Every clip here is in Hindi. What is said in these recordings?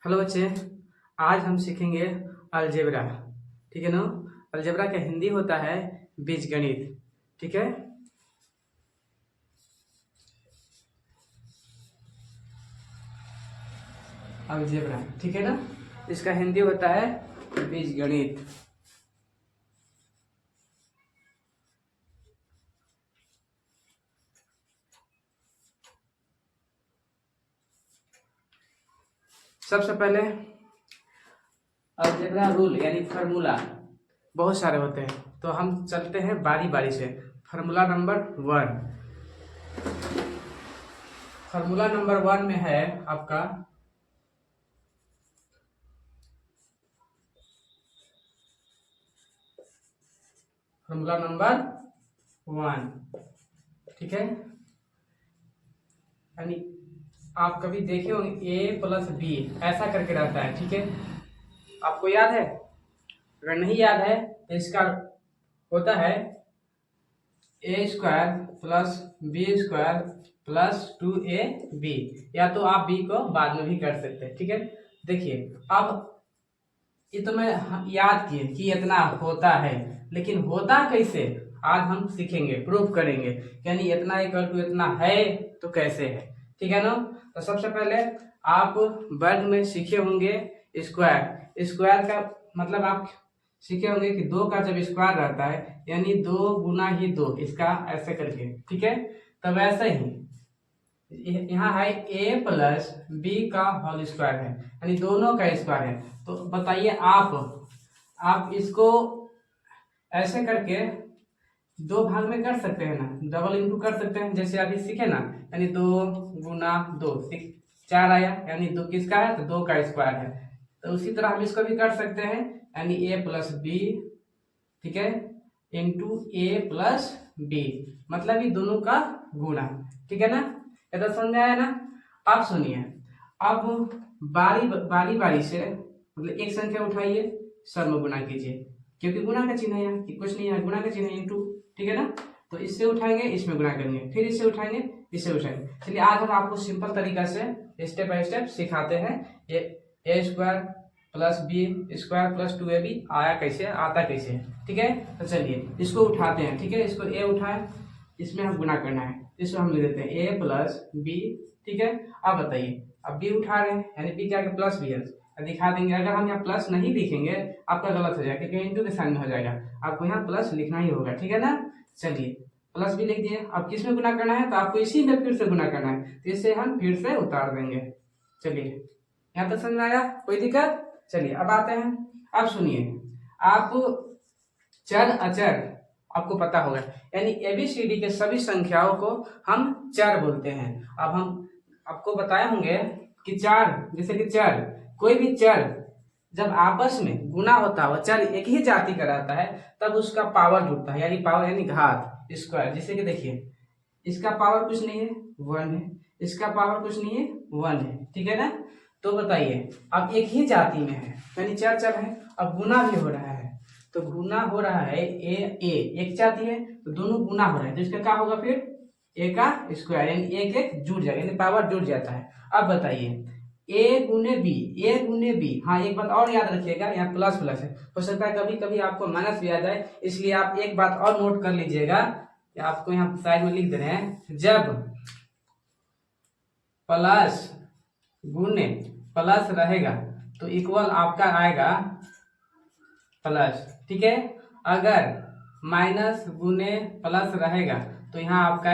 हेलो बच्चे। आज हम सीखेंगे अलजेब्रा। ठीक है ना। अलजेब्रा का हिंदी होता है बीजगणित। ठीक है। अलजेब्रा ठीक है ना। इसका हिंदी होता है बीजगणित। सबसे पहले अलजेब्रा रूल यानी फार्मूला बहुत सारे होते हैं, तो हम चलते हैं बारी बारी से। Formula number 1। फार्मूला नंबर 1 में है आपका फार्मूला नंबर 1। ठीक है। यानी आप कभी देखे होंगे ए प्लस बी ऐसा करके रहता है। ठीक है। आपको याद है? अगर नहीं याद है तो इसका होता है A square plus B square plus 2ab। या तो आप बी को बाद में भी कर सकते हैं। ठीक है। देखिए, अब ये तो मैं याद किए कि इतना होता है, लेकिन होता कैसे आज हम सीखेंगे, प्रूफ करेंगे। यानी इतना इक्वल टू इतना है तो कैसे है। ठीक है ना। तो सबसे पहले आप वर्ग में सीखे होंगे स्क्वायर। स्क्वायर का मतलब आप सीखे होंगे कि 2 का जब स्क्वायर रहता है यानी 2 गुना ही 2, इसका ऐसे करके। ठीक है। तब ऐसे ही यहाँ है a प्लस बी का होल स्क्वायर है, यानी दोनों का स्क्वायर है। तो बताइए आप इसको ऐसे करके 2 भाग में कर सकते हैं ना, डबल इंटू कर सकते हैं जैसे अभी सीखे ना। यानी 2 गुना 2 4 आया, यानी 2 किसका है तो 2 का स्क्वायर है। तो उसी तरह हम इसको भी कर सकते हैं, यानी a प्लस बी, ठीक है, इंटू ए प्लस बी, मतलब ये दोनों का गुणा। ठीक है ना। ये तो समझ में आया ना। अब सुनिए, अब बारी बारी से मतलब एक संख्या उठाइए, सब में गुणा कीजिए, क्योंकि गुणा का चिन्ह है यहाँ कि कुछ नहीं है, गुणा का चिन्ह है इंटू। ठीक है ना। तो इससे उठाएंगे, इसमें गुणा करेंगे, फिर इससे उठाएंगे, इससे उठाएंगे। चलिए आज हम आपको सिंपल तरीका से स्टेप बाय स्टेप सिखाते हैं। A square plus B square plus 2ab आया कैसे, आता कैसे है। ठीक है। तो चलिए इसको उठाते हैं। ठीक है। इसको ए उठाए, इसमें हम गुणा करना है, इसको हम लिख देते हैं ए प्लस बी। ठीक है। अब बताइए, अब बी उठा रहे हैं यानी बी क्या प्लस बी है, दिखा देंगे। अगर हम यहाँ प्लस नहीं लिखेंगे आपका गलत हो जाएगा, क्योंकि इंटू के साइन में हो जाएगा, आपको यहाँ प्लस लिखना ही होगा। ठीक है ना। चलिए प्लस भी लिख दिए। अब किस में गुना करना है तो आपको इसी में फिर से गुना करना है, तो इसे हम फिर से उतार देंगे। चलिए यहाँ तक समझ में आया, कोई दिक्कत? चलिए अब आते हैं। अब सुनिए, आप चर अचर आपको पता होगा, यानी एबीसीडी के सभी संख्याओं को हम चर बोलते हैं। अब हम आपको बताए होंगे कि चार, जैसे कि चर, कोई भी चर जब आपस में गुना होता है, चर एक ही जाति का रहता है, तब उसका पावर जुड़ता है, यानी पावर यानी घात स्क्वायर। जैसे कि देखिए, इसका पावर कुछ नहीं है 1 है, इसका पावर कुछ नहीं है 1 है। ठीक है ना। तो बताइए, अब एक ही जाति में है यानी चर चर है, अब गुना भी हो रहा है, तो गुना हो रहा है ए एक जाति है तो दोनों गुना हो रहे हैं, तो इसका क्या होगा फिर ए का स्क्वायर, यानी एक एक जुड़ जाएगा, यानी पावर जुड़ जाता है। अब बताइए ए गुने बी। हाँ एक बात और याद रखिएगा, यहाँ प्लस प्लस है, हो सकता है कभी कभी आपको माइनस भी आ जाए, इसलिए आप एक बात और नोट कर लीजिएगा, आपको यहाँ साइड में लिख दे रहे हैं, जब प्लस गुने प्लस रहेगा तो इक्वल आपका आएगा प्लस। ठीक है। अगर माइनस गुने प्लस रहेगा तो यहाँ आपका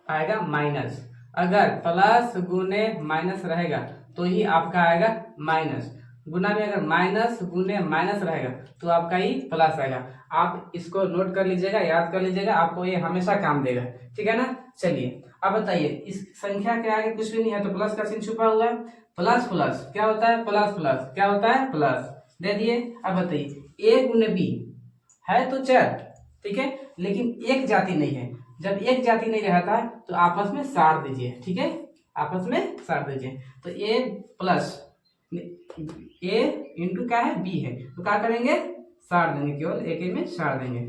आएगा माइनस। अगर प्लस गुने माइनस रहेगा तो ही आपका आएगा माइनस। गुना में अगर माइनस गुने माइनस रहेगा तो आपका ही प्लस आएगा। आप इसको नोट कर लीजिएगा, याद कर लीजिएगा, आपको ये हमेशा काम देगा। ठीक है ना। चलिए अब बताइए, इस संख्या के आगे कुछ भी नहीं है तो प्लस का चिन्ह छुपा हुआ है, प्लस प्लस क्या होता है, प्लस प्लस क्या होता है, प्लस दे दिए। अब बताइए ए गुने बी है तो चर, ठीक है, लेकिन एक जाति नहीं है। जब एक जाति नहीं रहता है तो आपस में सार दीजिए। ठीक है, आपस में सार दीजिए। तो ए प्लस ए इंटू क्या है बी है, तो क्या करेंगे, सार देंगे, केवल एक में सार देंगे।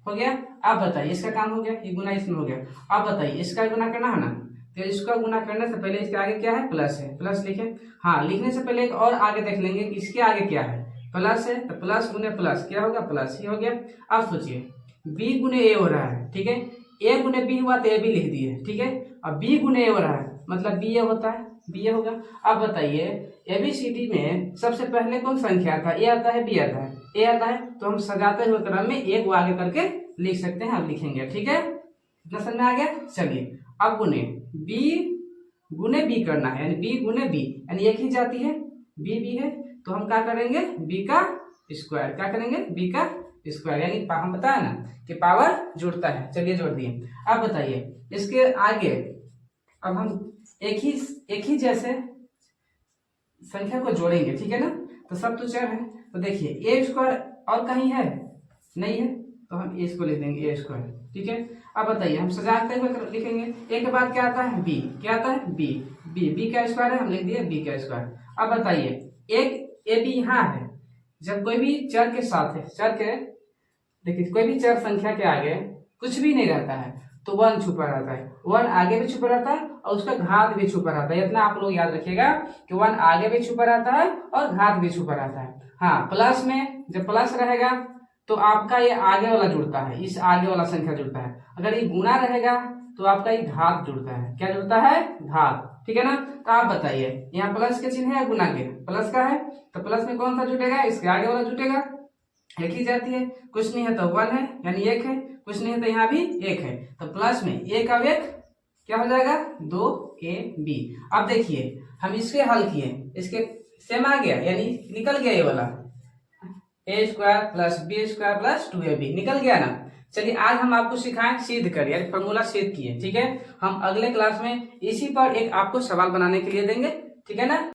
हो गया। अब बताइए इसका काम हो गया, ये गुना इसमें हो गया। अब बताइए इसका गुना करना है ना, तो इसका गुना करने से पहले इसके आगे क्या है, प्लस है, प्लस लिखे। हाँ, लिखने से पहले एक और आगे देख लेंगे कि इसके आगे क्या है, प्लस है, तो प्लस गुने प्लस क्या होगा, प्लस ही हो गया। अब सोचिए बी गुने ए हो रहा है, ठीक है, ए गुने बी हुआ तो ए भी लिख दिए, ठीक है। अब बी गुने ए हो रहा है मतलब बी ए होता है, बी ए होगा। अब बताइए एबीसीडी में सबसे पहले कौन संख्या आता है, ए आता है, बी आता है, ए आता है, तो हम सजाते हुए क्रम में ए को आगे करके लिख सकते हैं, अब लिखेंगे, ठीक है। इतना समझ में आ गया। चलिए अब गुने बी करना है, यानी बी गुने बी, यानी एक ही जाती है, बी बी है, तो हम क्या करेंगे, बी का स्क्वायर, क्या करेंगे, बी का स्क्वायर, यानी हम बताया ना कि पावर जुड़ता है। चलिए जोड़ दिए। अब बताइए इसके आगे अब हम एक ही जैसे संख्या को जोड़ेंगे, ठीक है ना। तो सब तो चर है, तो देखिए ए स्क्वायर और कहीं है नहीं है, तो हम इसको लिख देंगे ए स्क्वायर, ठीक है। अब बताइए हम सजाते हुए लिखेंगे, ए के बाद क्या आता है, बी, क्या आता है, बी, बी का स्क्वायर है, हम लिख दिए बी का स्क्वायर। अब बताइए एक ए बी यहाँ है, जब कोई भी चर के साथ है, चर के देखिए कोई भी चर संख्या के आगे कुछ भी नहीं रहता है तो 1 छुपा रहता है, 1 आगे भी छुपा रहता है और उसका घात भी छुपा रहता है। इतना आप लोग याद रखिएगा कि 1 आगे भी छुपा रहता है और घात भी छुपा रहता है। हाँ, प्लस में जब प्लस रहेगा तो आपका ये आगे वाला जुड़ता है, इस आगे वाला संख्या जुड़ता है। अगर ये गुना रहेगा तो आपका ये घात जुड़ता है, क्या जुड़ता है, घात, ठीक है ना। तो आप बताइए यहाँ प्लस के चिन्ह है या गुना के, प्लस का है, तो प्लस में कौन सा जुटेगा, इसके आगे वाला जुटेगा, एक ही जाती है, कुछ नहीं है तो 1 है, यानी 1 है, कुछ नहीं है तो यहाँ भी 1 है, तो प्लस में 1 का 1 क्या हो जाएगा, 2ab। अब देखिए हम इसके हल किए, इसके सेम आ गया, यानी निकल गया ये वाला A square plus B square plus 2ab, निकल गया ना। चलिए आज हम आपको सिखाएं सिद्ध कर, यानी फॉर्मूला सिद्ध किए, ठीक है। हम अगले क्लास में इसी पर एक आपको सवाल बनाने के लिए देंगे, ठीक है ना।